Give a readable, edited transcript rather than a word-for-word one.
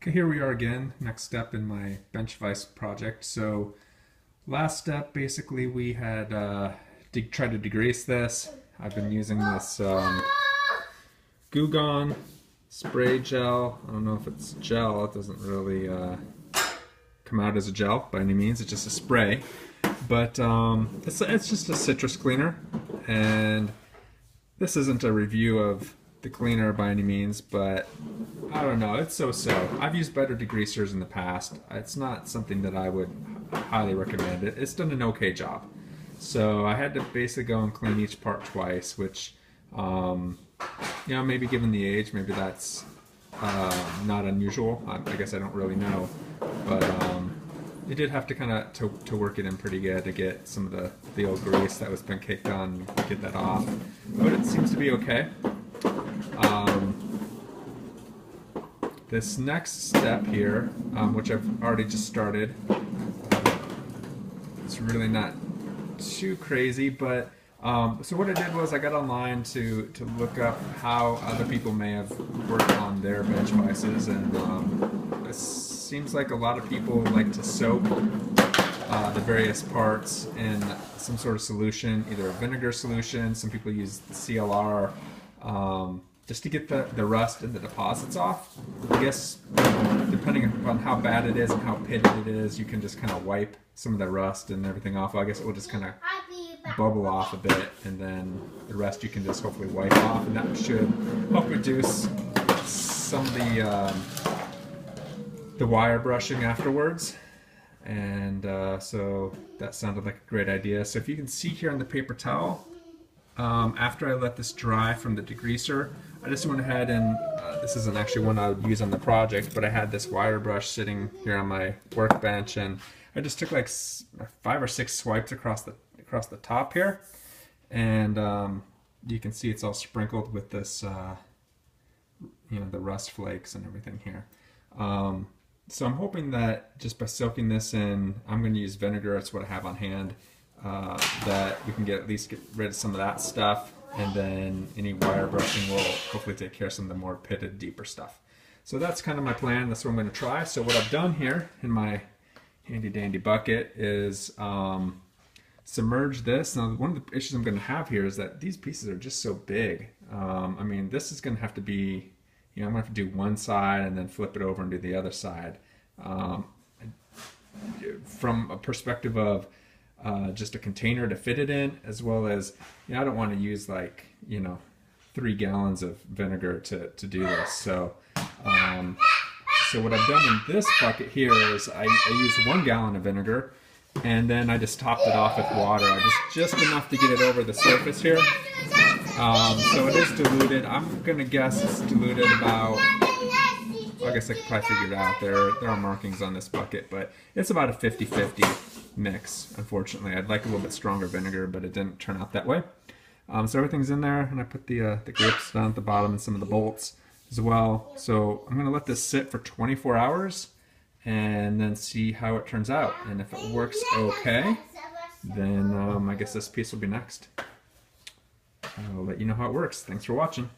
Okay, here we are again, next step in my bench vise project. So last step, basically we had tried to degrease this. I've been using this Goo Gone spray gel. I don't know if it's gel, it doesn't really come out as a gel by any means, it's just a spray. But it's just a citrus cleaner, and this isn't a review of the cleaner by any means, but I don't know, it's so-so. I've used better degreasers in the past. It's not something that I would highly recommend. It's done an okay job. So I had to basically go and clean each part twice, which, you know, maybe given the age, maybe that's not unusual. I guess I don't really know, but you did have to kind of to work it in pretty good to get some of the old grease that was been caked on, get that off. But it seems to be okay. This next step here, which I've already just started, it's really not too crazy, but so what I did was I got online to look up how other people may have worked on their bench vices, and it seems like a lot of people like to soak the various parts in some sort of solution, either a vinegar solution. Some people use CLR, just to get the rust and the deposits off. I guess depending on how bad it is and how pitted it is, you can just kind of wipe some of the rust and everything off. I guess it will just kind of bubble off a bit, and then the rest you can just hopefully wipe off, and that should help reduce some of the wire brushing afterwards. And so that sounded like a great idea. So if you can see here on the paper towel, after I let this dry from the degreaser, I just went ahead and, this isn't actually one I would use on the project, but I had this wire brush sitting here on my workbench, and I just took like 5 or 6 swipes across the top here, and you can see it's all sprinkled with this, you know, the rust flakes and everything here. So I'm hoping that just by soaking this in, I'm going to use vinegar, that's what I have on hand, that we can at least get rid of some of that stuff, and then any wire brushing will hopefully take care of some of the more pitted, deeper stuff. So that's kind of my plan. That's what I'm going to try. So what I've done here in my handy dandy bucket is submerge this. Now one of the issues I'm going to have here is that these pieces are just so big. I mean, this is going to have to be, you know, I'm going to have to do one side and then flip it over and do the other side. From a perspective of just a container to fit it in, as well as, you know, I don't want to use like, you know, 3 gallons of vinegar to do this. So so what I've done in this bucket here is I used 1 gallon of vinegar, and then I just topped it off with water, just enough to get it over the surface here. So it is diluted. I'm gonna guess it's diluted about, I guess I could probably figure it out. There are markings on this bucket, but it's about a 50-50 mix, unfortunately. I'd like a little bit stronger vinegar, but it didn't turn out that way. So everything's in there, and I put the grips down at the bottom and some of the bolts as well. So I'm going to let this sit for 24 hours and then see how it turns out. And if it works okay, then I guess this piece will be next. I'll let you know how it works. Thanks for watching.